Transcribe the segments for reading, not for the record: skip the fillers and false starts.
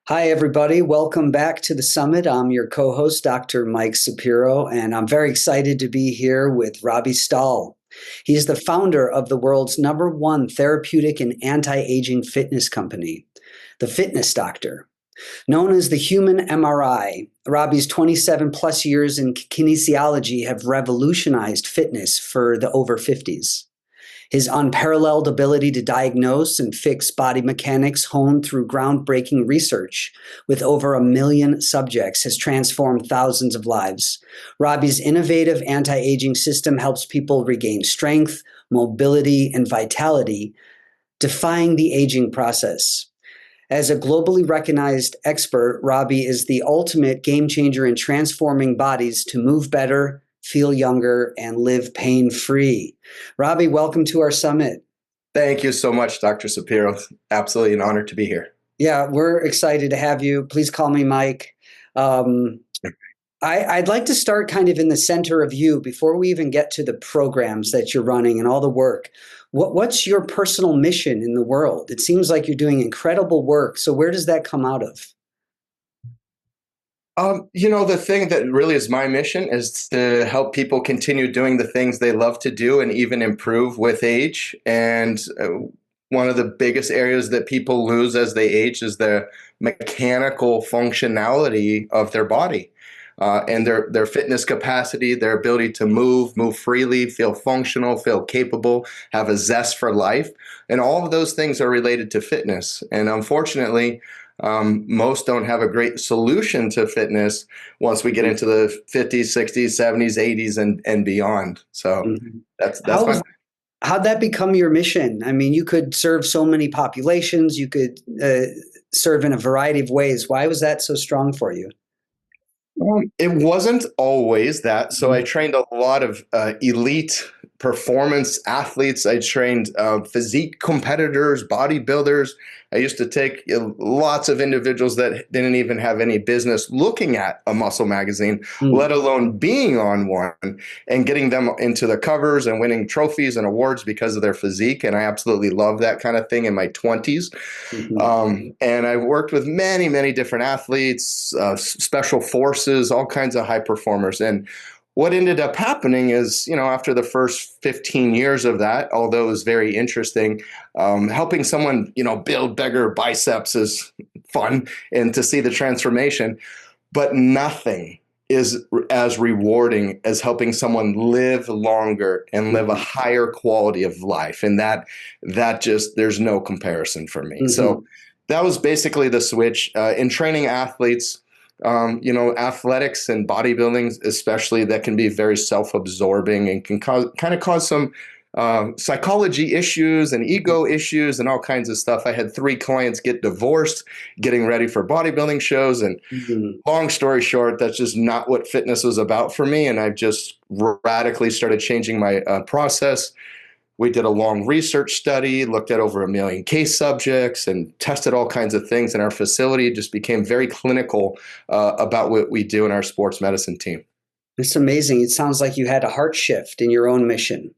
Hi, everybody. Welcome back to the summit. I'm your co host, Dr. Mike Sapiro, and I'm very excited to be here with Robbie Stahl. He's the founder of the world's number one therapeutic and anti aging fitness company, The Fitness Doctor. Known as the human MRI, Robbie's 27 plus years in kinesiology have revolutionized fitness for the over 50s. His unparalleled ability to diagnose and fix body mechanics honed through groundbreaking research with over 1 million subjects has transformed thousands of lives. Robbie's innovative anti-aging system helps people regain strength, mobility, and vitality, defying the aging process. As a globally recognized expert, Robbie is the ultimate game changer in transforming bodies to move better, feel younger, and live pain-free. Robbie, welcome to our summit. Thank you so much, Dr. Sapiro. Absolutely an honor to be here. Yeah, we're excited to have you. Please call me Mike. I'd like to start kind of in the center of you before we even get to the programs that you're running and all the work. What's your personal mission in the world? It seems like you're doing incredible work. So where does that come out of? The thing that really is my mission is to help people continue doing the things they love to do and even improve with age. And one of the biggest areas that people lose as they age is the mechanical functionality of their body. And their fitness capacity, their ability to move freely, feel functional, feel capable, have a zest for life. And all of those things are related to fitness. And unfortunately, most don't have a great solution to fitness once we get into the 50s, 60s, 70s, 80s, and beyond. So Mhm. that's How my. is how'd that become your mission? I mean, you could serve so many populations, you could serve in a variety of ways. Why was that so strong for you? It wasn't always that. So I Mhm. trained a lot of elite performance athletes. I trained physique competitors, bodybuilders. I used to take lots of individuals that didn't even have any business looking at a muscle magazine, Mm. let alone being on one, and getting them into the covers and winning trophies and awards because of their physique. And I absolutely love that kind of thing in my 20s. Mhm. And I worked with many, many different athletes, special forces, all kinds of high performers. And what ended up happening is, after the first 15 years of that, although it was very interesting, helping someone, build bigger biceps is fun and to see the transformation, but nothing is as rewarding as helping someone live longer and live a Mhm. higher quality of life. And that just, there's no comparison for me. So Mhm. that was basically the switch in training athletes. Athletics and bodybuilding, especially, that can be very self-absorbing and can cause some psychology issues and ego issues and all kinds of stuff. I had 3 clients get divorced getting ready for bodybuilding shows. And Mhm. long story short, that's just not what fitness was about for me. And I've just radically started changing my process. We did a long research study, looked at over 1 million case subjects, and tested all kinds of things in our facility. It just became very clinical about what we do in our sports medicine team. It's amazing. It sounds like you had a heart shift in your own mission.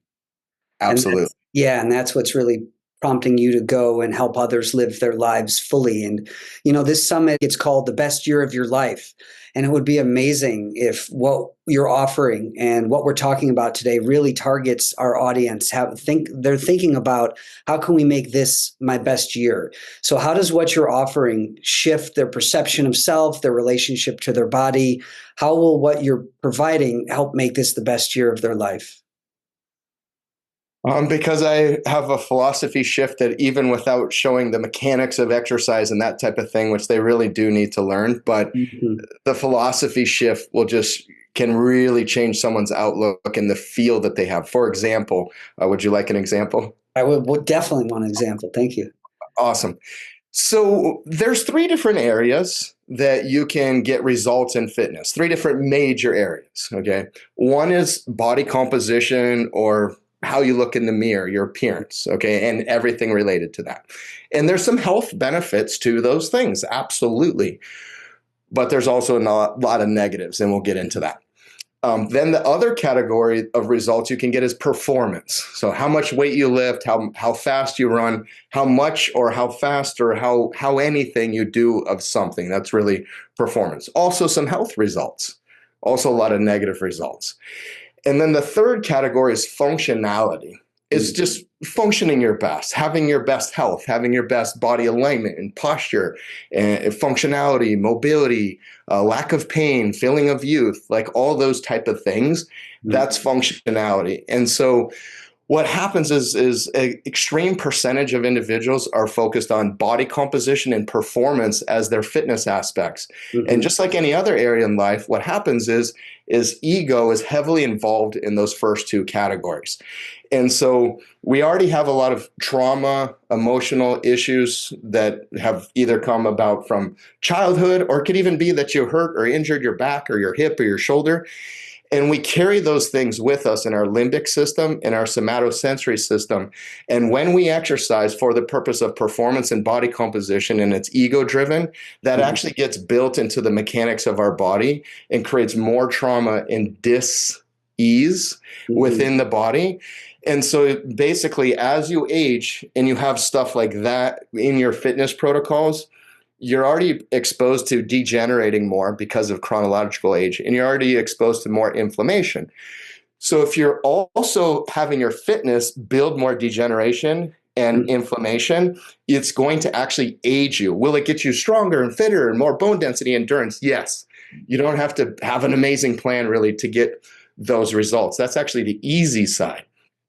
And Absolutely. that's what's really prompting you to go and help others live their lives fully. And, this summit, it's called the best year of your life. And it would be amazing if what you're offering and what we're talking about today really targets our audience. They're thinking about how can we make this my best year? So how does what you're offering shift their perception of self, their relationship to their body? How will what you're providing help make this the best year of their life? Because I have a philosophy shift that even without showing the mechanics of exercise and that type of thing, which they really do need to learn, but Mhm. the philosophy shift can really change someone's outlook and the feel that they have. For example, would you like an example? I would definitely want an example. Thank you. Awesome. So there's 3 different areas that you can get results in fitness, 3 different major areas. Okay. One is body composition or how you look in the mirror, your appearance. Okay. And everything related to that. And there's some health benefits to those things. Absolutely. But there's also a lot of negatives, and we'll get into that. Then the other category of results you can get is performance. So how much weight you lift, how fast you run, how much or how fast or how anything you do of something. That's really performance. Also some health results. Also a lot of negative results. And then the third category is functionality. It's just functioning your best, having your best health, having your best body alignment and posture, and functionality, mobility, lack of pain, feeling of youth, like all those type of things. That's functionality. And so what happens is an extreme percentage of individuals are focused on body composition and performance as their fitness aspects. And just like any other area in life, what happens is ego is heavily involved in those first two categories. And so we already have a lot of trauma, emotional issues that have either come about from childhood, or it could even be that you hurt or injured your back or your hip or your shoulder. And we carry those things with us in our limbic system, in our somatosensory system. And when we exercise for the purpose of performance and body composition, and it's ego driven, that actually gets built into the mechanics of our body and creates more trauma and dis-ease within the body. And so basically, as you age and you have stuff like that in your fitness protocols, you're already exposed to degenerating more because of chronological age, and you're already exposed to more inflammation. So if you're also having your fitness build more degeneration and inflammation, it's going to actually age you. Will it get you stronger and fitter and more bone density, endurance? Yes. You don't have to have an amazing plan really to get those results. That's actually the easy side.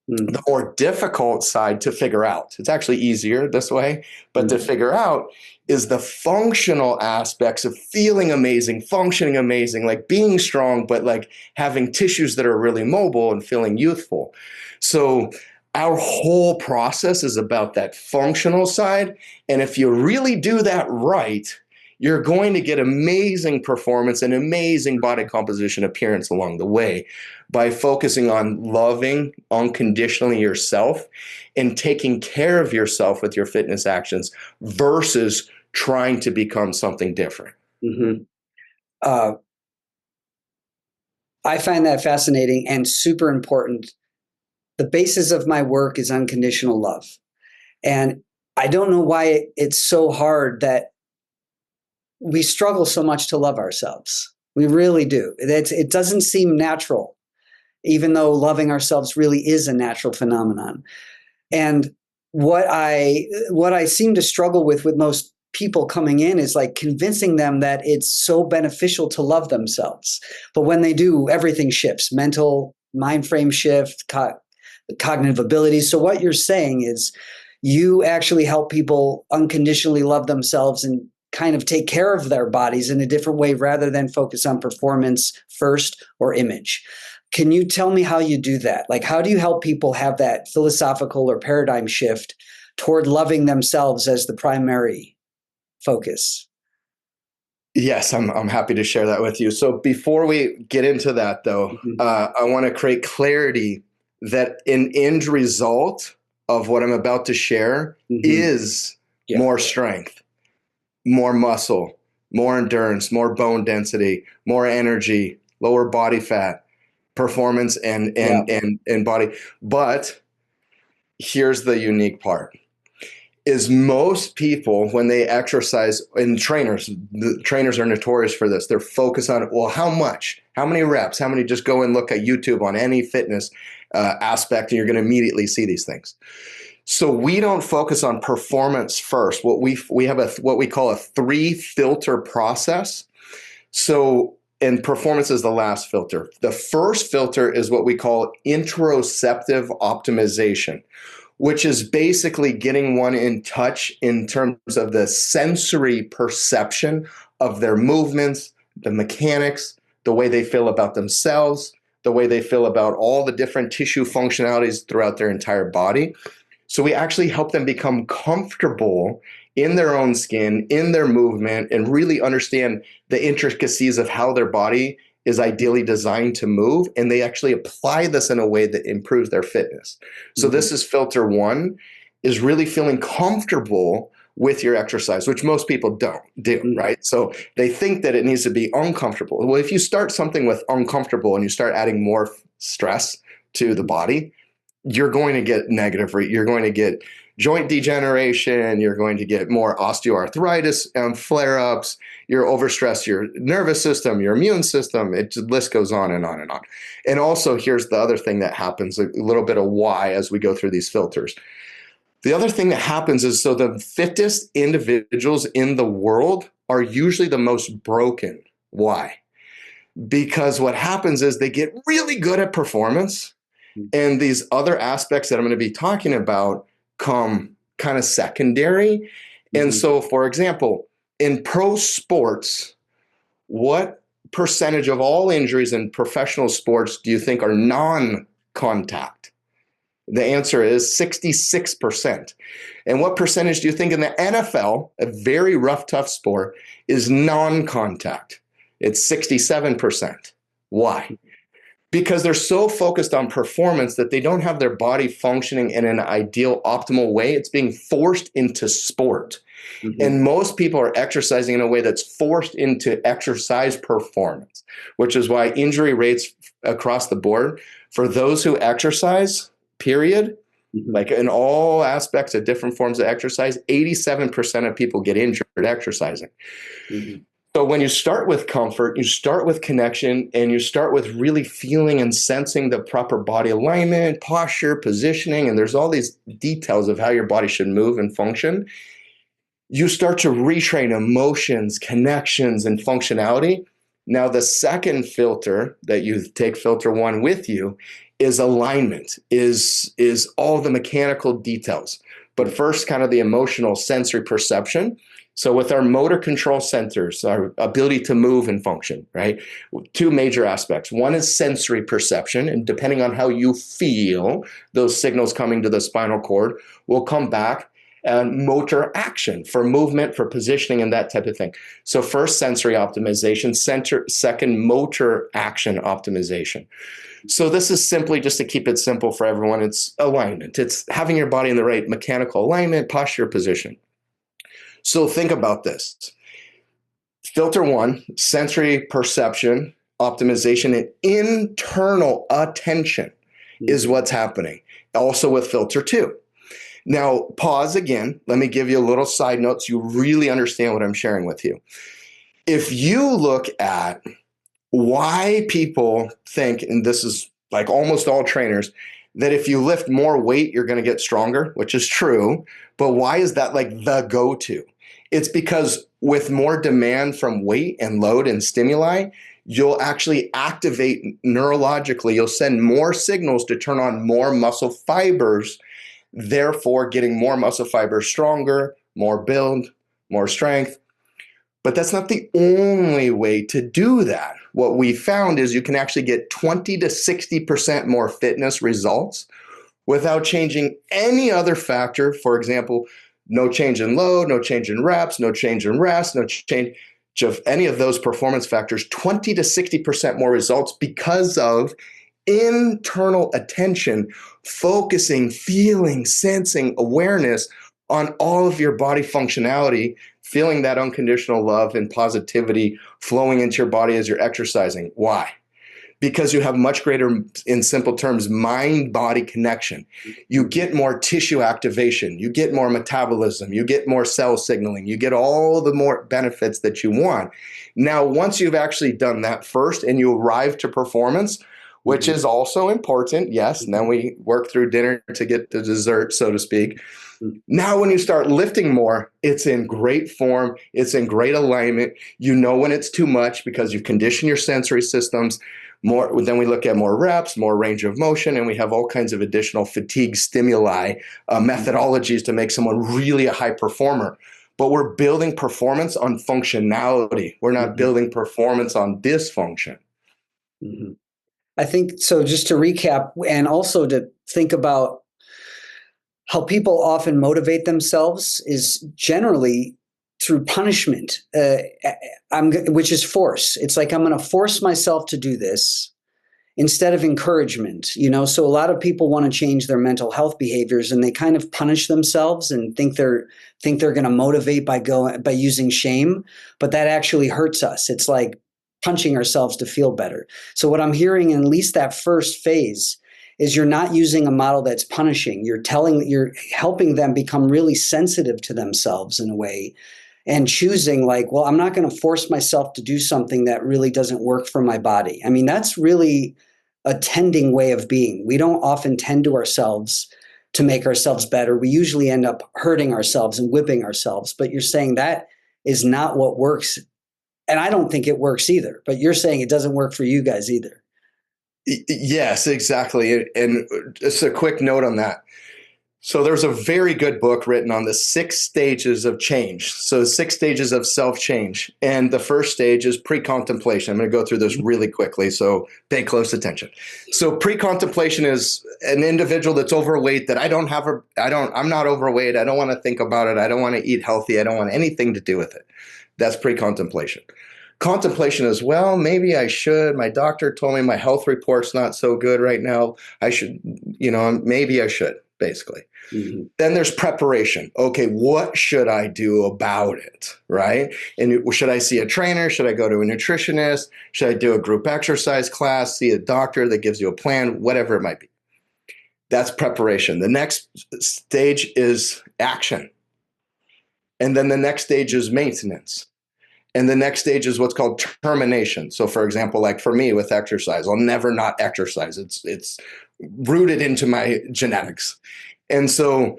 The more difficult side to figure out, it's actually easier this way, but to figure out is the functional aspects of feeling amazing, functioning amazing, like being strong, but like having tissues that are really mobile and feeling youthful. So our whole process is about that functional side. And if you really do that right, you're going to get amazing performance and amazing body composition appearance along the way by focusing on loving unconditionally yourself and taking care of yourself with your fitness actions versus trying to become something different. I find that fascinating and super important. The basis of my work is unconditional love. And I don't know why it's so hard that we struggle so much to love ourselves. We really do. It doesn't seem natural, even though loving ourselves really is a natural phenomenon. And what I seem to struggle with most people coming in is like convincing them that it's so beneficial to love themselves. But when they do, everything shifts. Mental mind frame shift, cognitive abilities. So what you're saying is you actually help people unconditionally love themselves and kind of take care of their bodies in a different way rather than focus on performance first or image. Can you tell me how you do that? Like, how do you help people have that philosophical or paradigm shift toward loving themselves as the primary focus? Yes, I'm happy to share that with you. So before we get into that, though, I want to create clarity that an end result of what I'm about to share is more strength, more muscle, more endurance, more bone density, more energy, lower body fat, performance and body. But here's the unique part. Is most people, when they exercise, and the trainers are notorious for this, they're focused on, well, how much, how many reps, how many, just go and look at YouTube on any fitness aspect and you're going to immediately see these things. So we don't focus on performance first. What we have what we call a 3-filter process. So, and performance is the last filter. The first filter is what we call interoceptive optimization, which is basically getting one in touch in terms of the sensory perception of their movements, the mechanics, the way they feel about themselves, the way they feel about all the different tissue functionalities throughout their entire body. So we actually help them become comfortable in their own skin, in their movement, and really understand the intricacies of how their body is ideally designed to move. And they actually apply this in a way that improves their fitness. So this is filter one, is really feeling comfortable with your exercise, which most people don't do, Mm. right? So they think that it needs to be uncomfortable. Well, if you start something with uncomfortable and you start adding more stress to the body, you're going to get negative. You're going to get joint degeneration. You're going to get more osteoarthritis flare-ups. You're overstressed your nervous system, your immune system. The list goes on and on and on. And also, here's the other thing that happens, a little bit of why as we go through these filters. The other thing that happens is, so the fittest individuals in the world are usually the most broken. Why? Because what happens is they get really good at performance, and these other aspects that I'm going to be talking about come kind of secondary. And so, for example, in pro sports, what percentage of all injuries in professional sports do you think are non-contact? The answer is 66%. And what percentage do you think in the NFL, a very rough, tough sport, is non-contact? It's 67%. Why? Because they're so focused on performance that they don't have their body functioning in an ideal, optimal way. It's being forced into sport. And most people are exercising in a way that's forced into exercise performance, which is why injury rates across the board for those who exercise, period, like in all aspects of different forms of exercise, 87% of people get injured exercising. So when you start with comfort, you start with connection, and you start with really feeling and sensing the proper body alignment, posture, positioning, and there's all these details of how your body should move and function. You start to retrain emotions, connections, and functionality. Now, the second filter that you take, filter one, with you is alignment, is all the mechanical details. But first, kind of the emotional sensory perception. So with our motor control centers, our ability to move and function, right? Two major aspects. One is sensory perception, and depending on how you feel, those signals coming to the spinal cord will come back, and motor action for movement, for positioning, and that type of thing. So first, sensory optimization, second, motor action optimization. So this is simply, just to keep it simple for everyone, it's alignment. It's having your body in the right mechanical alignment, posture, position. So think about this. Filter one, sensory perception, optimization, and internal attention is what's happening. Also with filter two. Now, pause again. Let me give you a little side note so you really understand what I'm sharing with you. If you look at why people think, and this is like almost all trainers, that if you lift more weight, you're going to get stronger, which is true. But why is that like the go-to? It's because with more demand from weight and load and stimuli, you'll actually activate neurologically. You'll send more signals to turn on more muscle fibers, therefore getting more muscle fibers stronger, more build, more strength. But that's not the only way to do that. What we found is you can actually get 20 to 60% more fitness results without changing any other factor. For example, no change in load, no change in reps, no change in rest, no change of any of those performance factors, 20 to 60% more results because of internal attention, focusing, feeling, sensing, awareness on all of your body functionality, feeling that unconditional love and positivity flowing into your body as you're exercising. Why? Because you have much greater, in simple terms, mind-body connection. You get more tissue activation. You get more metabolism. You get more cell signaling. You get all the more benefits that you want. Now, once you've actually done that first and you arrive to performance, which is also important, yes, and then we work through dinner to get the dessert, so to speak. Now, when you start lifting more, it's in great form. It's in great alignment. You know when it's too much because you've conditioned your sensory systems. More, then we look at more reps, more range of motion, and we have all kinds of additional fatigue stimuli, methodologies to make someone really a high performer. But we're building performance on functionality. We're not building performance on dysfunction. I think so. Just to recap, and also to think about how people often motivate themselves is generally through punishment, which is force. It's like, I'm going to force myself to do this. instead of encouragement, so a lot of people want to change their mental health behaviors, and they kind of punish themselves and think they're going to motivate by using shame, but that actually hurts us. It's like punching ourselves to feel better. So what I'm hearing in at least that first phase is you're not using a model that's punishing. You're helping them become really sensitive to themselves in a way, and choosing, like, well, I'm not going to force myself to do something that really doesn't work for my body. I mean, that's really a tending way of being. We don't often tend to ourselves to make ourselves better. We usually end up hurting ourselves and whipping ourselves. But you're saying that is not what works. And I don't think it works either. But you're saying it doesn't work for you guys either. Yes, exactly. And just a quick note on that. So there's a very good book written on the 6 stages of change. So 6 stages of self-change. And the first stage is pre-contemplation. I'm going to go through this really quickly, so pay close attention. So pre-contemplation is an individual that's overweight that I'm not overweight. I don't want to think about it. I don't want to eat healthy. I don't want anything to do with it. That's pre-contemplation. Contemplation is, well, maybe I should. My doctor told me my health report's not so good right now. I should, maybe I should, basically. Mm-hmm. Then there's preparation. Okay, what should I do about it, right? And should I see a trainer? Should I go to a nutritionist? Should I do a group exercise class, see a doctor that gives you a plan, whatever it might be? That's preparation. The next stage is action. And then the next stage is maintenance. And the next stage is what's called termination. So for example, like for me with exercise, I'll never not exercise. It's rooted into my genetics. And so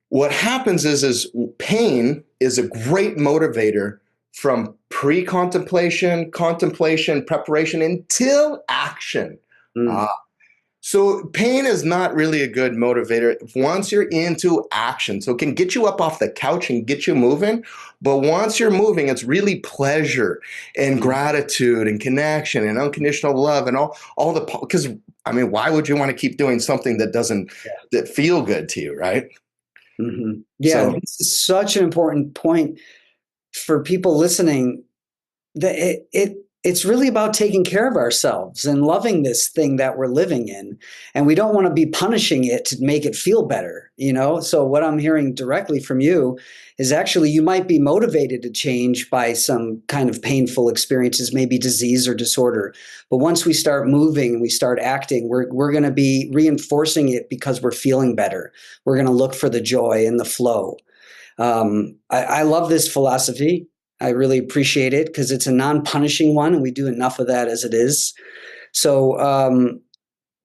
what happens is pain is a great motivator from pre-contemplation, contemplation, preparation until action. So pain is not really a good motivator once you're into action. So it can get you up off the couch and get you moving. But once you're moving, it's really pleasure and gratitude and connection and unconditional love and all the, because I mean, why would you want to keep doing something that doesn't that feel good to you, right? Mm-hmm. Yeah, so, this is such an important point for people listening. That it's really about taking care of ourselves and loving this thing that we're living in. And we don't want to be punishing it to make it feel better, So what I'm hearing directly from you is actually you might be motivated to change by some kind of painful experiences, maybe disease or disorder. But once we start moving and we start acting, we're going to be reinforcing it because we're feeling better. We're going to look for the joy and the flow. I love this philosophy. I really appreciate it because it's a non-punishing one, and we do enough of that as it is. So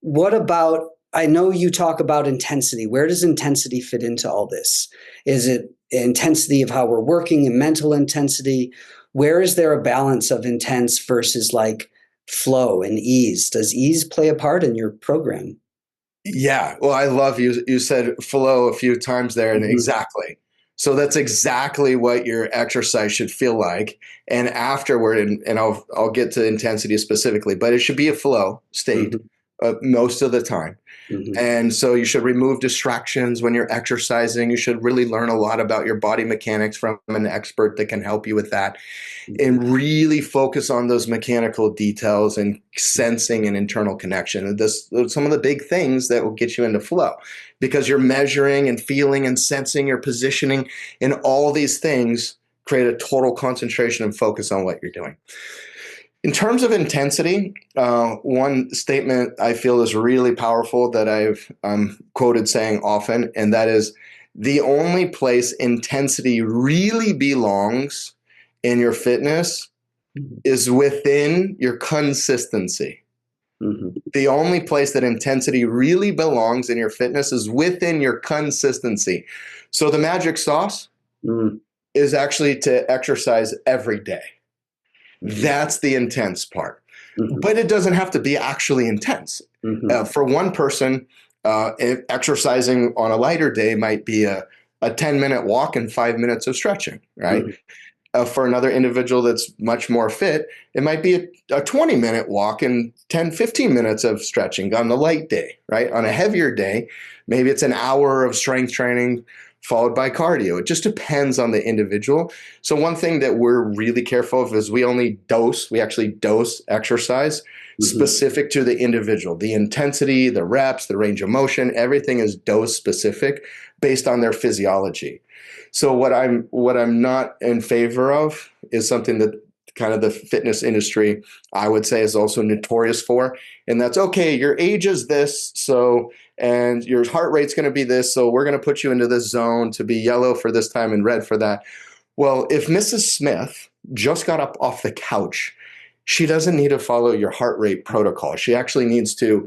what about, I know you talk about intensity. Where does intensity fit into all this? Is it intensity of how we're working and mental intensity? Where is there a balance of intense versus like flow and ease? Does ease play a part in your program? Yeah. Well, I love you said flow a few times there, and exactly. So that's exactly what your exercise should feel like. And afterward, and I'll get to intensity specifically, but it should be a flow state most of the time. And so you should remove distractions when you're exercising. You should really learn a lot about your body mechanics from an expert that can help you with that, and really focus on those mechanical details and sensing and internal connection. And those some of the big things that will get you into flow, because you're measuring and feeling and sensing your positioning, and all these things create a total concentration and focus on what you're doing. In terms of intensity, one statement I feel is really powerful that I've quoted saying often, and that is, the only place intensity really belongs in your fitness is within your consistency. The only place that intensity really belongs in your fitness is within your consistency. So the magic sauce is actually to exercise every day. That's the intense part. But it doesn't have to be actually intense. For one person, exercising on a lighter day might be a 10-minute walk and 5 minutes of stretching, right? For another individual that's much more fit, it might be a 20-minute walk and 10, 15 minutes of stretching on the light day, right? On a heavier day, maybe it's an hour of strength training followed by cardio. It just depends on the individual. So one thing that we're really careful of is we actually dose exercise. Mhm. specific to the individual. The intensity, the reps, the range of motion, everything is dose specific based on their physiology. So what I'm not in favor of is something that kind of the fitness industry, I would say, is also notorious for. And that's okay, your age is this, so and your heart rate's going to be this, so we're going to put you into this zone to be yellow for this time and red for that. Well, if Mrs. Smith just got up off the couch, she doesn't need to follow your heart rate protocol. She actually needs to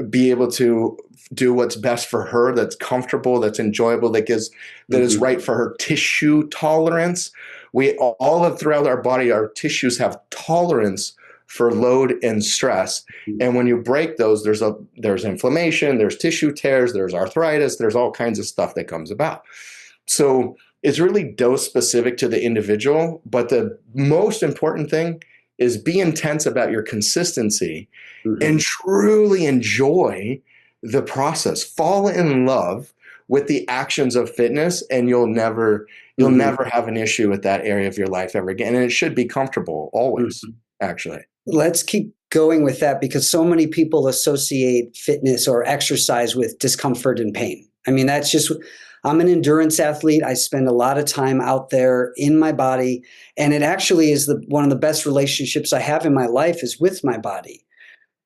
be able to do what's best for her, that's comfortable, that's enjoyable, that is Mhm. right for her tissue tolerance. We all of throughout our body, our tissues have tolerance for load and stress. And when you break those, there's inflammation, there's tissue tears, there's arthritis, there's all kinds of stuff that comes about. So it's really dose specific to the individual. But the most important thing is be intense about your consistency and Mhm. truly enjoy the process. Fall in love with the actions of fitness, and you'll Mhm. never have an issue with that area of your life ever again. And it should be comfortable always, Mhm. actually. Let's keep going with that because so many people associate fitness or exercise with discomfort and pain. I mean, that's just, I'm an endurance athlete. I spend a lot of time out there in my body. And it actually is one of the best relationships I have in my life is with my body.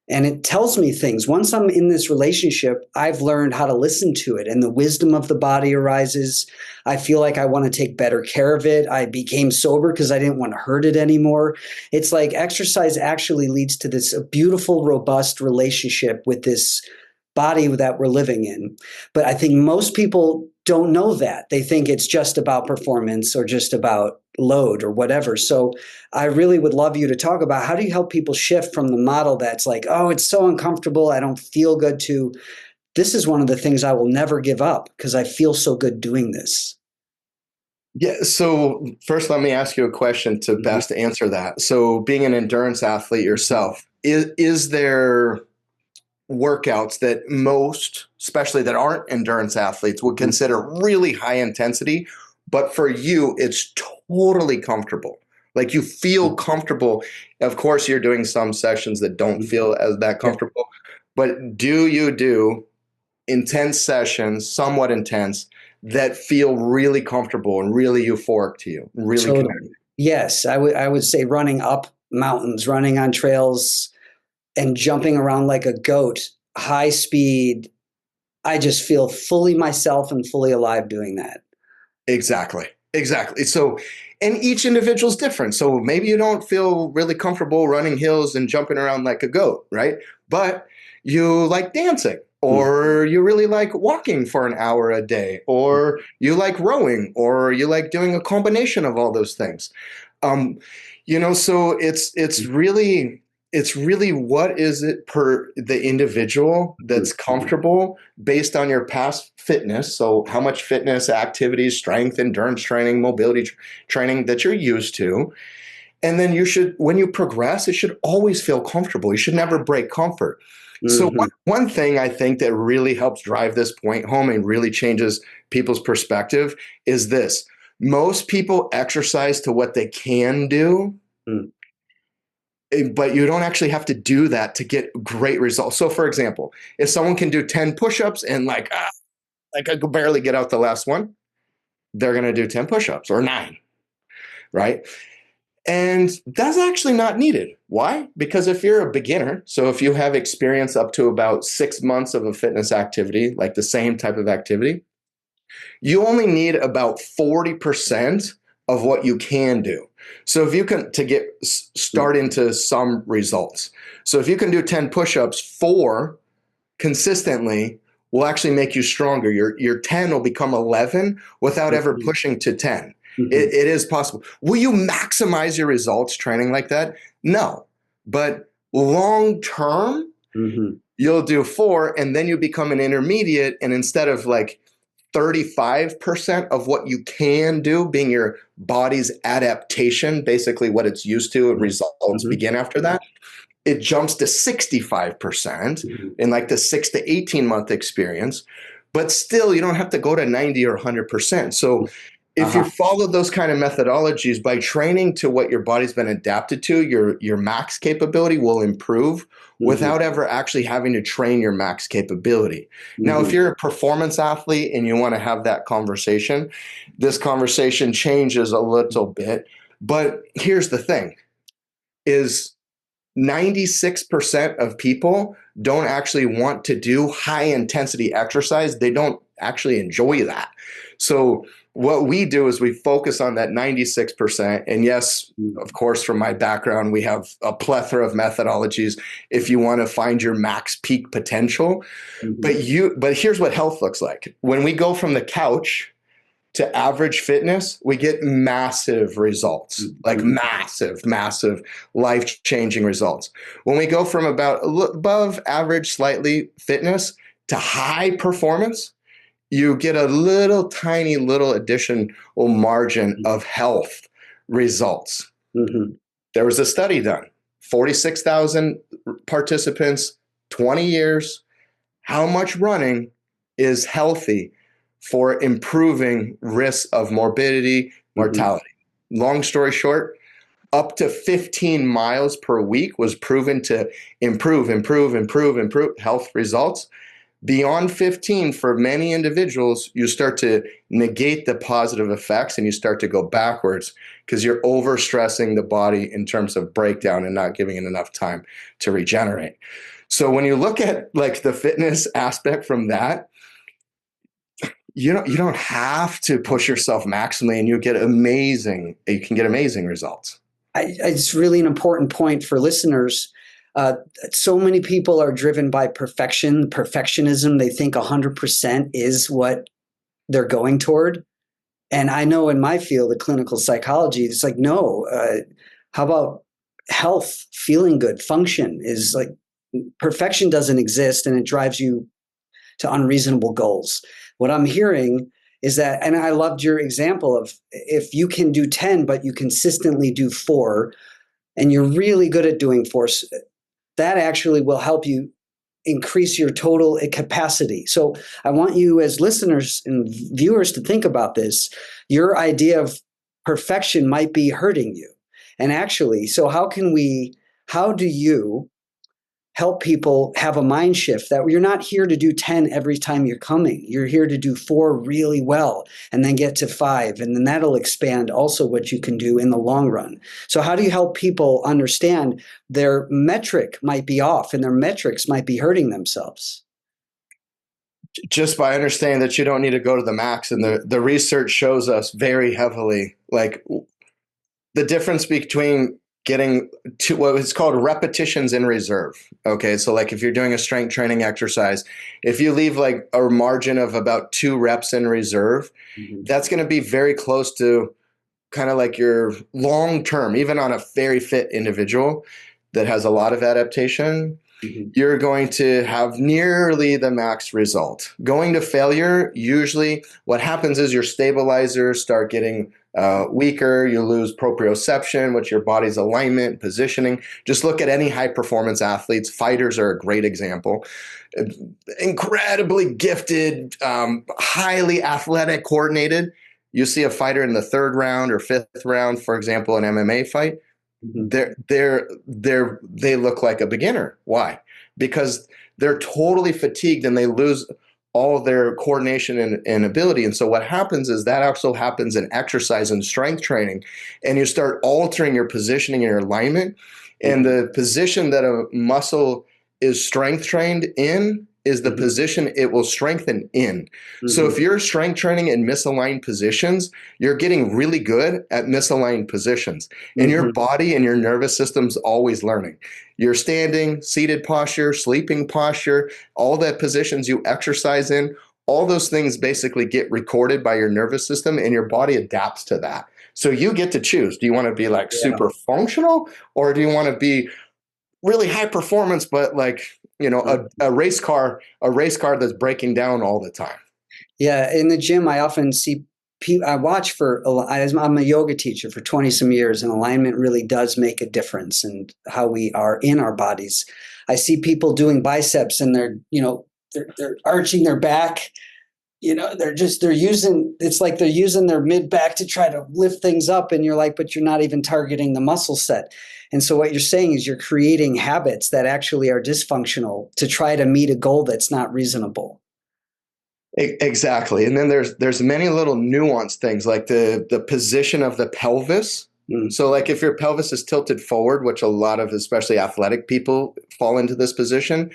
And it tells me things. Once I'm in this relationship, I've learned how to listen to it, and the wisdom of the body arises. I feel like I want to take better care of it. I became sober because I didn't want to hurt it anymore. It's like exercise actually leads to this beautiful, robust relationship with this body that we're living in. But I think most people don't know that. They think it's just about performance or just about load or whatever. So I really would love you to talk about how do you help people shift from the model that's like, oh, it's so uncomfortable, I don't feel good, to this is one of the things I will never give up because I feel so good doing this. Yeah. So first, let me ask you a question to Mhm. best answer that. So, being an endurance athlete yourself, is there workouts that most, especially that aren't endurance athletes, would Mhm. consider really high intensity, but for you, it's totally comfortable? Like you feel comfortable. Of course, you're doing some sessions that don't Mhm. feel as that Yeah, comfortable, but do you do intense sessions, somewhat intense, that feel really comfortable and really euphoric to you, really connect? totally. Yes, I would say running up mountains, running on trails, and jumping around like a goat, high speed. I just feel fully myself and fully alive doing that. Exactly. Exactly. So, and each individual is different. So maybe you don't feel really comfortable running hills and jumping around like a goat, right? But you like dancing, Mm. or you really like walking for an hour a day, or you like rowing, or you like doing a combination of all those things. Um, so it's really what is it per the individual that's comfortable based on your past fitness. So how much fitness activities, strength, endurance training, mobility training that you're used to. And then when you progress, it should always feel comfortable. You should never break comfort. So Mhm. one thing I think that really helps drive this point home and really changes people's perspective is this. Most people exercise to what they can do, Mm. but you don't actually have to do that to get great results. So for example, if someone can do 10 push-ups and like I could barely get out the last one, they're going to do 10 push-ups or 9, right? And that's actually not needed. Why? Because if you're a beginner, so if you have experience up to about 6 months of a fitness activity, like the same type of activity, you only need about 40% of what you can do. So if you can to get start into some results. So if you can do 10 push-ups, 4 consistently will actually make you stronger. Your 10 will become 11 without ever Mhm. pushing to 10. It, Mhm. it is possible. Will you maximize your results training like that? No. But long term, Mhm. you'll do 4 and then you become an intermediate. And instead of like 35% of what you can do being your body's adaptation, basically what it's used to, and results Mhm. begin after that, it jumps to 65% Mhm. in like the 6 to 18 month experience. But still, you don't have to go to 90 or 100%. So if you Uh-huh. follow those kind of methodologies by training to what your body's been adapted to, your max capability will improve Hmm. without ever actually having to train your max capability. Now, if Hmm. you're a performance athlete and you want to have that conversation, this conversation changes a little bit. But here's the thing is 96% of people don't actually want to do high intensity exercise. They don't actually enjoy that. So what we do is we focus on that 96%. And yes, of course, from my background, we have a plethora of methodologies if you want to find your max peak potential. Hmm. But here's what health looks like. When we go from the couch to average fitness, we get massive results, like Hmm. massive life changing results. When we go from about above average, slightly fitness to high performance, you get a little tiny little additional margin of health results. Hmm. There was a study done 46,000 participants, 20 years. How much running is healthy for improving risks of morbidity, Hmm. mortality? Long story short, up to 15 miles per week was proven to improve health results. Beyond 15, for many individuals, you start to negate the positive effects and you start to go backwards because you're overstressing the body in terms of breakdown and not giving it enough time to regenerate. So when you look at like the fitness aspect from that, you don't have to push yourself maximally and you can get amazing results. It's really an important point for listeners. Uh, so many people are driven by perfectionism. They think 100% is what they're going toward. And I know in my field of clinical psychology, it's like, no, how about health, feeling good, function is like perfection doesn't exist and it drives you to unreasonable goals. What I'm hearing is that, and I loved your example of if you can do 10, but you consistently do four, and you're really good at doing four, that actually will help you increase your total capacity. So I want you as listeners and viewers to think about this. Your idea of perfection might be hurting you. And actually, so how do you help people have a mind shift that you're not here to do 10 every time you're coming. You're here to do four really well and then get to five. And then that'll expand also what you can do in the long run. So, how do you help people understand their metric might be off and their metrics might be hurting themselves? Just by understanding that you don't need to go to the max. And the research shows us very heavily like the difference between getting to what is called repetitions in reserve. Okay. So like if you're doing a strength training exercise, if you leave like a margin of about 2 reps in reserve, Mhm. that's going to be very close to kind of like your long term, even on a very fit individual that has a lot of adaptation, Mhm. you're going to have nearly the max result. Going to failure, usually what happens is your stabilizers start getting weaker. You lose proprioception, which your body's alignment, positioning. Just look at any high performance athletes. Fighters are a great example. Incredibly gifted, highly athletic, coordinated. You see a fighter in the third round or fifth round, for example, an MMA fight, Mhm. they look like a beginner. Why? Because they're totally fatigued and they lose all of their coordination and ability. And so what happens is that also happens in exercise and strength training. And you start altering your positioning and your alignment. And Mhm. the position that a muscle is strength trained in is the Mhm. position it will strengthen in. So if Mhm. you're strength training in misaligned positions, you're getting really good at misaligned positions. And your Mhm. body and your nervous system's always learning. Your standing, seated posture, sleeping posture, all the positions you exercise in, all those things basically get recorded by your nervous system and your body adapts to that. So you get to choose. Do you want to be like Yeah. super functional or do you want to be really high performance, but like, a race car that's breaking down all the time? Yeah, in the gym, I often see people. I watch for. I'm a yoga teacher for 20 some years, and alignment really does make a difference in how we are in our bodies. I see people doing biceps, and they're arching their back, they're using, it's like they're using their mid back to try to lift things up, and you're like, but you're not even targeting the muscle set. And so what you're saying is you're creating habits that actually are dysfunctional to try to meet a goal that's not reasonable. Exactly. And then there's many little nuanced things like the position of the pelvis. Mm. So like if your pelvis is tilted forward, which a lot of especially athletic people fall into this position,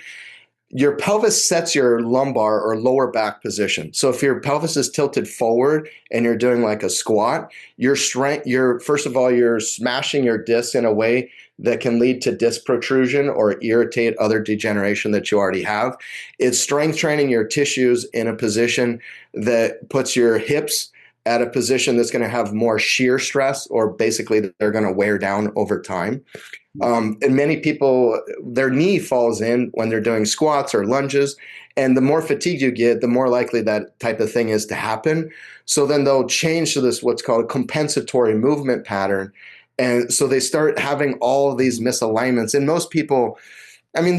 your pelvis sets your lumbar or lower back position. So if your pelvis is tilted forward and you're doing like a squat, you're first of all, you're smashing your disc in a way that can lead to disc protrusion or irritate other degeneration that you already have. It's strength training your tissues in a position that puts your hips at a position that's going to have more shear stress, or basically they're going to wear down over time. And many people, their knee falls in when they're doing squats or lunges. And the more fatigue you get, the more likely that type of thing is to happen. So then they'll change to this, what's called a compensatory movement pattern. And so they start having all of these misalignments. And most people, I mean,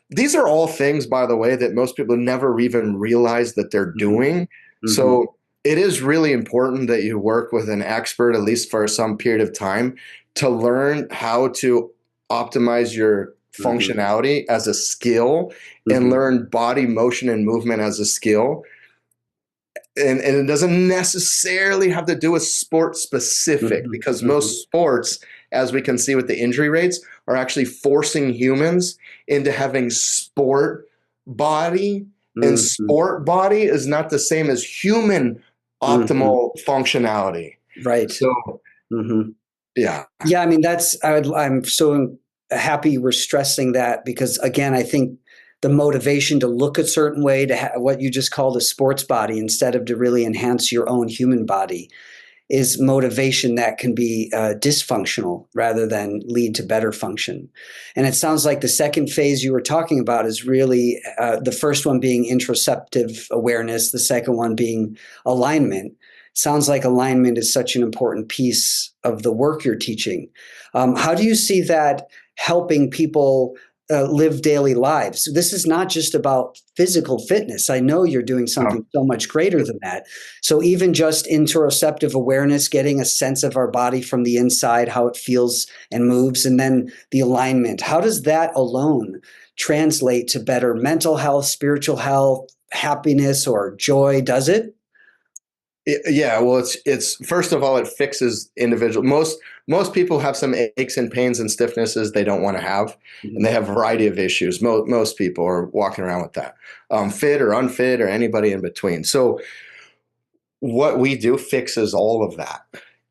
these are all things, by the way, that most people never even realize that they're doing. Mm-hmm. So it is really important that you work with an expert, at least for some period of time, to learn how to optimize your Mm-hmm. functionality as a skill and Mm-hmm. learn body motion and movement as a skill. And it doesn't necessarily have to do with sport specific, Mm-hmm. because Mm-hmm. most sports, as we can see with the injury rates, are actually forcing humans into having sport body, and Mm-hmm. sport body is not the same as human Mm-hmm. optimal functionality. Right. So Mm-hmm. yeah. Yeah, I mean, I'm so happy we're stressing that, because again, I think the motivation to look a certain way, to what you just called a sports body instead of to really enhance your own human body, is motivation that can be dysfunctional rather than lead to better function. And it sounds like the second phase you were talking about is really the first one being interoceptive awareness, the second one being alignment. Sounds like alignment is such an important piece of the work you're teaching. How do you see that helping people live daily lives? This is not just about physical fitness. I know you're doing something so much greater than that. So even just interoceptive awareness, getting a sense of our body from the inside, how it feels and moves, and then the alignment. How does that alone translate to better mental health, spiritual health, happiness, or joy? Does it? Yeah, well, it's first of all, it fixes individual. Most people have some aches and pains and stiffnesses they don't want to have, and they Mhm. have a variety of issues. Most people are walking around with that, fit or unfit or anybody in between. So what we do fixes all of that.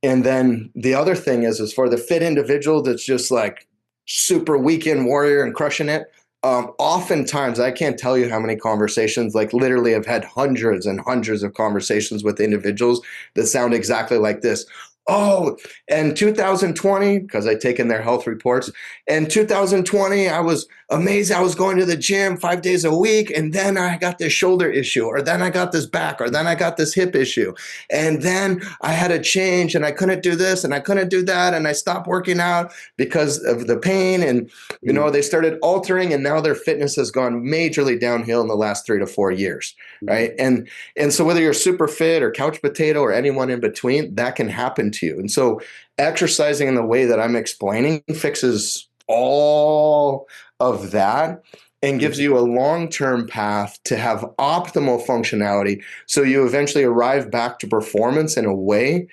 And then the other thing is for the fit individual that's just like super weekend warrior and crushing it. Oftentimes, I can't tell you how many conversations, like literally, I've had hundreds and hundreds of conversations with individuals that sound exactly like this. Oh, and 2020, because I take in their health reports. In 2020, I was amazing. I was going to the gym 5 days a week, and then I got this shoulder issue, or then I got this back, or then I got this hip issue. And then I had a change, and I couldn't do this, and I couldn't do that, and I stopped working out because of the pain. And they started altering, and now their fitness has gone majorly downhill in the last 3 to 4 years, right? And so whether you're super fit or couch potato or anyone in between, that can happen to you. And so exercising in the way that I'm explaining fixes all of that and gives you a long-term path to have optimal functionality, so you eventually arrive back to performance in a way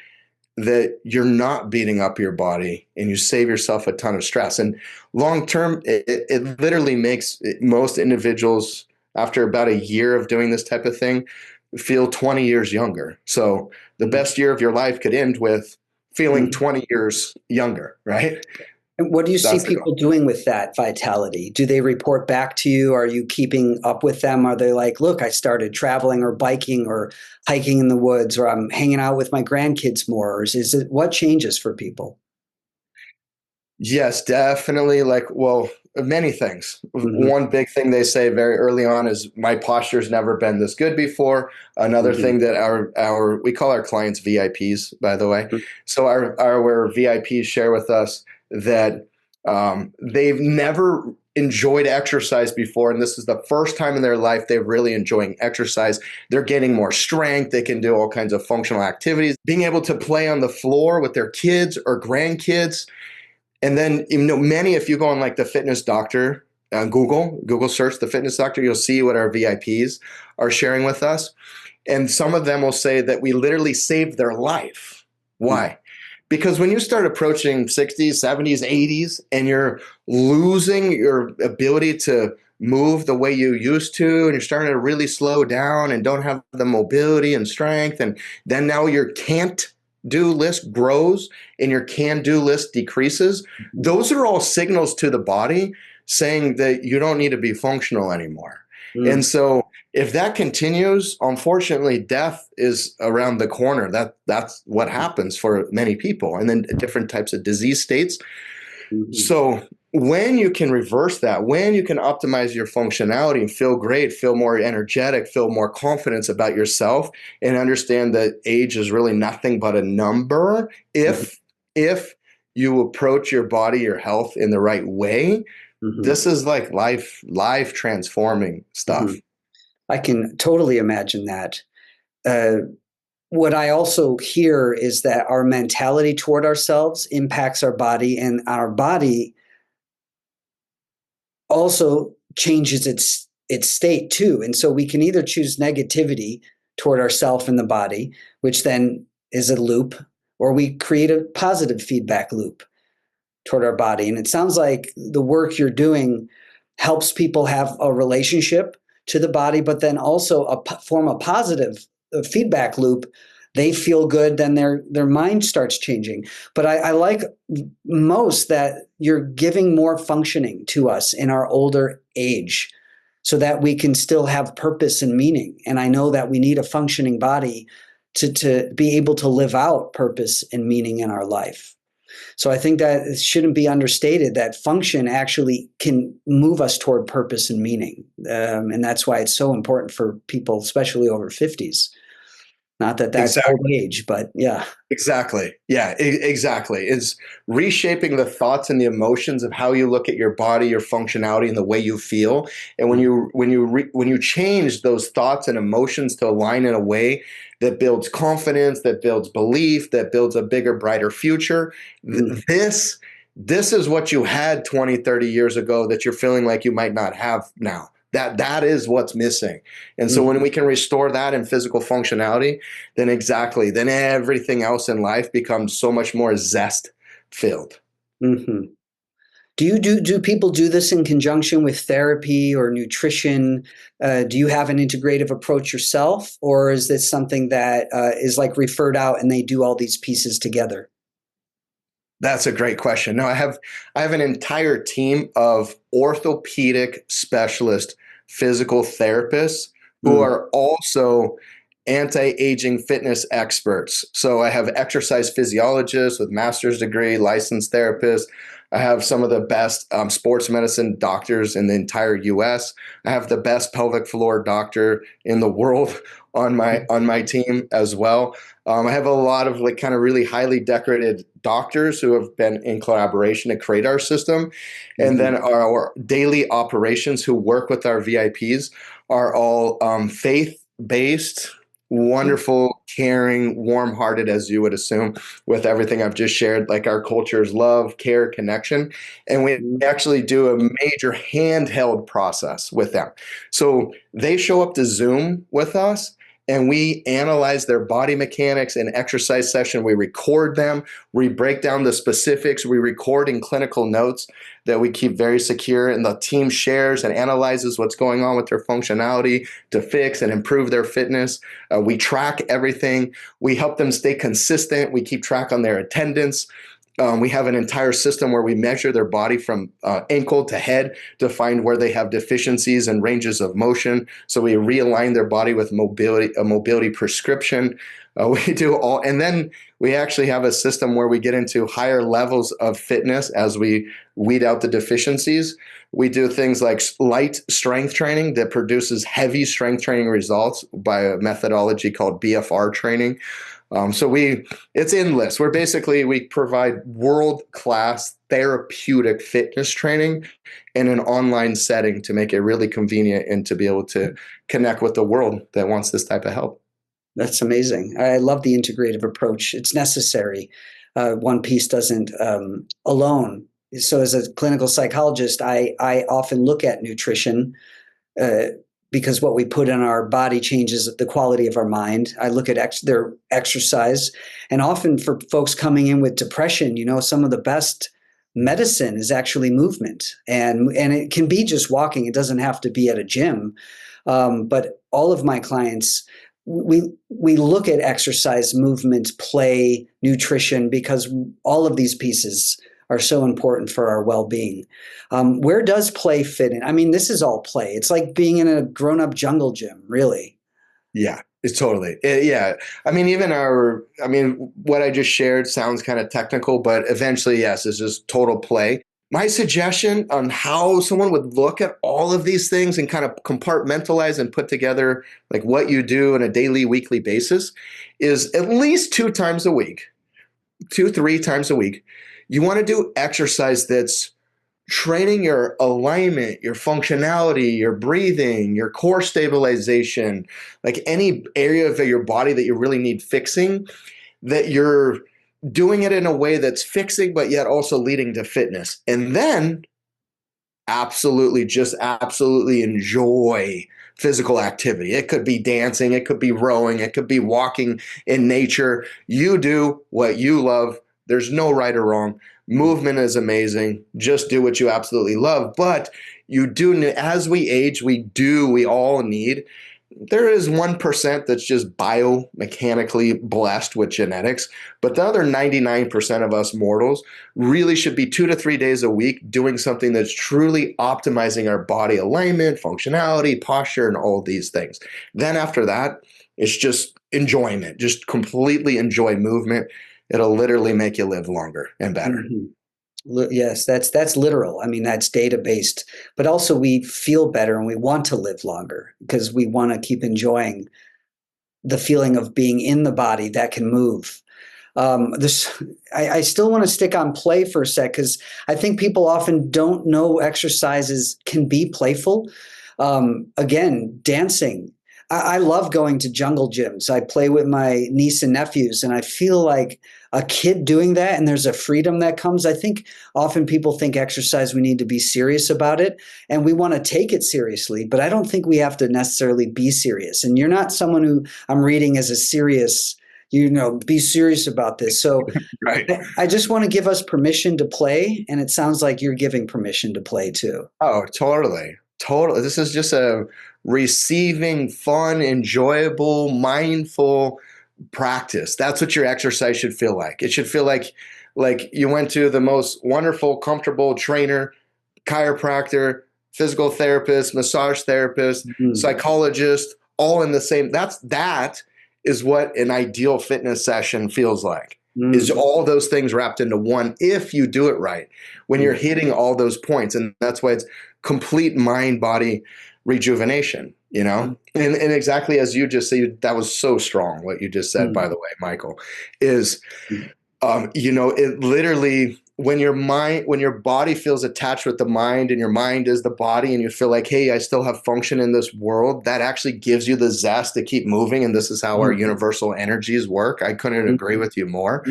that you're not beating up your body, and you save yourself a ton of stress. And long-term, it literally makes most individuals, after about a year of doing this type of thing, feel 20 years younger. So the best year of your life could end with feeling 20 years younger, right? And what do you see That's the goal. people doing with that vitality? Do they report back to you? Are you keeping up with them? Are they like, look, I started traveling or biking or hiking in the woods, or I'm hanging out with my grandkids more? Or is it, what changes for people? Yes, definitely. Like, well, many things. Hmm. One big thing they say very early on is my posture's never been this good before. Another Hmm. thing that our we call our clients VIPs, by the way. So our VIPs share with us that they've never enjoyed exercise before, and this is the first time in their life they're really enjoying exercise. They're getting more strength. They can do all kinds of functional activities, being able to play on the floor with their kids or grandkids. And then, many, if you go on like the fitness doctor, Google search the fitness doctor, you'll see what our VIPs are sharing with us. And some of them will say that we literally saved their life. Why? Because when you start approaching 60s, 70s, 80s, and you're losing your ability to move the way you used to, and you're starting to really slow down and don't have the mobility and strength, and then now your can't do list grows and your can do list decreases, those are all signals to the body saying that you don't need to be functional anymore. And so if that continues, unfortunately, death is around the corner. That's what happens for many people, and then different types of disease states. So when you can reverse that, when you can optimize your functionality and feel great, feel more energetic, feel more confidence about yourself, and understand that age is really nothing but a number, if you approach your body, your health in the right way, this is like life transforming stuff. I can totally imagine that. What I also hear is that our mentality toward ourselves impacts our body, and our body also changes its state too. And so we can either choose negativity toward ourselves and the body, which then is a loop, or we create a positive feedback loop toward our body. And it sounds like the work you're doing helps people have a relationship to the body, but then also form a positive feedback loop. They feel good, then their mind starts changing. But I like most that you're giving more functioning to us in our older age so that we can still have purpose and meaning. And I know that we need a functioning body to be able to live out purpose and meaning in our life. So I think that it shouldn't be understated that function actually can move us toward purpose and meaning. And that's why it's so important for people, especially over 50s. Not that that's old age, but yeah. Exactly. Yeah, exactly. It's reshaping the thoughts and the emotions of how you look at your body, your functionality, and the way you feel. And when you change those thoughts and emotions to align in a way that builds confidence, that builds belief, that builds a bigger, brighter future, this is what you had 20, 30 years ago that you're feeling like you might not have now. That is what's missing. And so when we can restore that in physical functionality, then everything else in life becomes so much more zest filled. Do people do this in conjunction with therapy or nutrition? Do you have an integrative approach yourself, or is this something that is like referred out and they do all these pieces together? That's a great question. No, I have an entire team of orthopedic specialist physical therapists who are also anti-aging fitness experts. So I have exercise physiologists with master's degree, licensed therapists. I have some of the best sports medicine doctors in the entire US. I have the best pelvic floor doctor in the world on my team as well. I have a lot of like kind of really highly decorated doctors who have been in collaboration to create our system. And then our daily operations who work with our VIPs are all faith-based, wonderful, caring, warm-hearted, as you would assume, with everything I've just shared. Like our culture is love, care, connection. And we actually do a major handheld process with them. So they show up to Zoom with us, and we analyze their body mechanics in exercise session. We record them. We break down the specifics. We record in clinical notes that we keep very secure, and the team shares and analyzes what's going on with their functionality to fix and improve their fitness. We track everything. We help them stay consistent. We keep track on their attendance. We have an entire system where we measure their body from ankle to head to find where they have deficiencies and ranges of motion. So we realign their body with a mobility prescription. We do all, and then we actually have a system where we get into higher levels of fitness as we weed out the deficiencies. We do things like light strength training that produces heavy strength training results by a methodology called BFR training. It's endless. We provide world-class therapeutic fitness training in an online setting to make it really convenient and to be able to connect with the world that wants this type of help. That's amazing. I love the integrative approach. It's necessary. One piece doesn't alone. So, as a clinical psychologist, I often look at nutrition uh, because what we put in our body changes the quality of our mind. I look at their exercise, and often for folks coming in with depression, some of the best medicine is actually movement, and it can be just walking. It doesn't have to be at a gym, but all of my clients. We look at exercise, movement, play, nutrition, because all of these pieces are so important for our well-being. Where does play fit in? I mean, this is all play. It's like being in a grown-up jungle gym, really. Yeah, it's totally. Yeah. What I just shared sounds kind of technical, but eventually, yes, it's just total play. My suggestion on how someone would look at all of these things and kind of compartmentalize and put together like what you do on a daily, weekly basis is at least 2 times a week, 3 times a week. You want to do exercise that's training your alignment, your functionality, your breathing, your core stabilization, like any area of your body that you really need fixing, that you're doing it in a way that's fixing, but yet also leading to fitness. And then absolutely enjoy physical activity. It could be dancing, it could be rowing, it could be walking in nature. You do what you love. There's no right or wrong. Movement is amazing. Just do what you absolutely love. But you do, as we age, we all need, there is 1% that's just biomechanically blessed with genetics, but the other 99% of us mortals really should be 2 to 3 days a week doing something that's truly optimizing our body alignment, functionality, posture, and all these things. Then after that, it's just enjoyment. Just completely enjoy movement. It'll literally make you live longer and better. Mm-hmm. Yes, that's literal. I mean, that's data based, but also we feel better and we want to live longer because we want to keep enjoying the feeling of being in the body that can move. I still want to stick on play for a sec because I think people often don't know exercises can be playful. Again, dancing. I love going to jungle gyms. I play with my niece and nephews, and I feel like a kid doing that, and there's a freedom that comes. I think often people think exercise, we need to be serious about it, and we want to take it seriously, but I don't think we have to necessarily be serious. And you're not someone who I'm reading as a serious, be serious about this. So Right. I just want to give us permission to play, and it sounds like you're giving permission to play too. Oh, totally. Totally. This is just a receiving, fun, enjoyable, mindful practice. That's what your exercise should feel like. It should feel like you went to the most wonderful, comfortable trainer, chiropractor, physical therapist, massage therapist, psychologist, all in the same. That is what an ideal fitness session feels like. Is all those things wrapped into one if you do it right. When you're hitting all those points, and that's why it's complete mind body rejuvenation, and exactly as you just said, that was so strong what you just said, by the way, Michael, is it literally, when your body feels attached with the mind and your mind is the body and you feel like, hey, I still have function in this world, that actually gives you the zest to keep moving. And this is how our universal energies work. I couldn't agree with you more.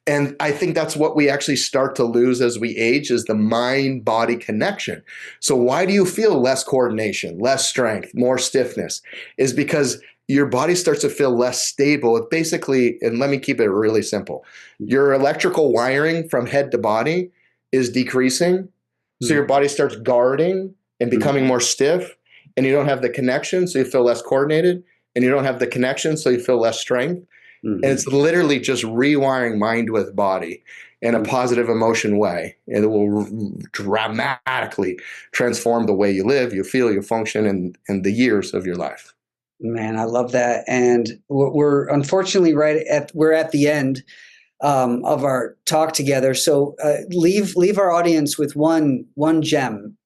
And I think that's what we actually start to lose as we age, is the mind-body connection. So why do you feel less coordination, less strength, more stiffness? Is because your body starts to feel less stable. It basically, and let me keep it really simple, your electrical wiring from head to body is decreasing. So your body starts guarding and becoming more stiff, and you don't have the connection, so you feel less coordinated, and you don't have the connection, so you feel less strength. And it's literally just rewiring mind with body in a positive emotion way. And it will dramatically transform the way you live, you feel, you function in the years of your life. Man, I love that. And we're unfortunately we're at the end of our talk together. So leave our audience with one gem,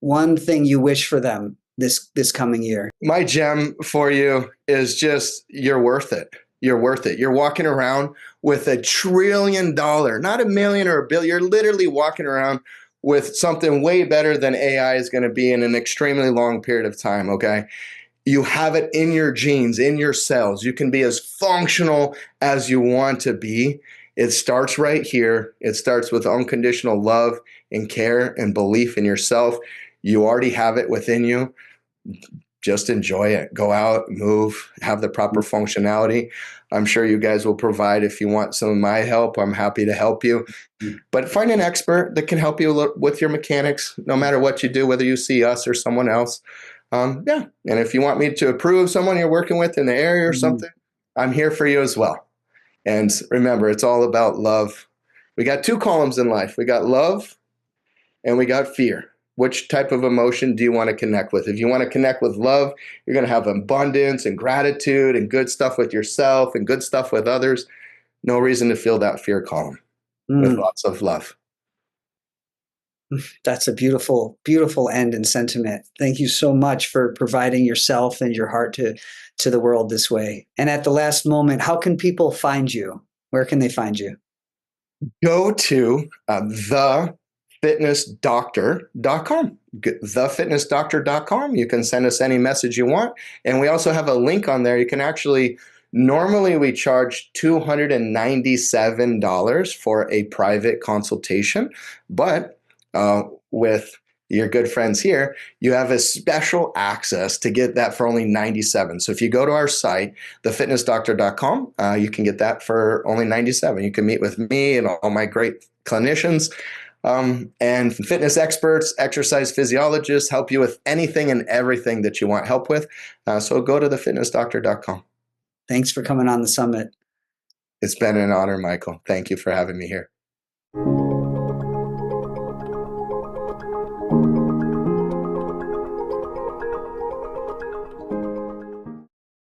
one thing you wish for them this coming year. My gem for you is just, you're worth it. you're worth it. You're walking around with $1 trillion, not a million or a billion. You're literally walking around with something way better than AI is going to be in an extremely long period of time, okay? You have it in your genes, in your cells. You can be as functional as you want to be. It starts right here. It starts with unconditional love and care and belief in yourself. You already have it within you. Just enjoy it. Go out, move, have the proper functionality. I'm sure you guys will provide. If you want some of my help, I'm happy to help you. But find an expert that can help you with your mechanics, no matter what you do, whether you see us or someone else. Yeah. And if you want me to approve someone you're working with in the area or something, I'm here for you as well. And remember, it's all about love. We got two columns in life. We got love and we got fear. Which type of emotion do you want to connect with? If you want to connect with love, you're going to have abundance and gratitude and good stuff with yourself and good stuff with others. No reason to feel that fear column with lots of love. That's a beautiful, beautiful end and sentiment. Thank you so much for providing yourself and your heart to the world this way. And at the last moment, how can people find you? Where can they find you? Go to thefitnessdoctor.com. Thefitnessdoctor.com. You can send us any message you want. And we also have a link on there. You can actually, normally we charge $297 for a private consultation, but with your good friends here, you have a special access to get that for only $97. So if you go to our site, thefitnessdoctor.com, you can get that for only $97. You can meet with me and all my great clinicians and fitness experts, exercise physiologists, help you with anything and everything that you want help with. So go to thefitnessdoctor.com. Thanks for coming on the summit. It's been an honor, Michael. Thank you for having me here.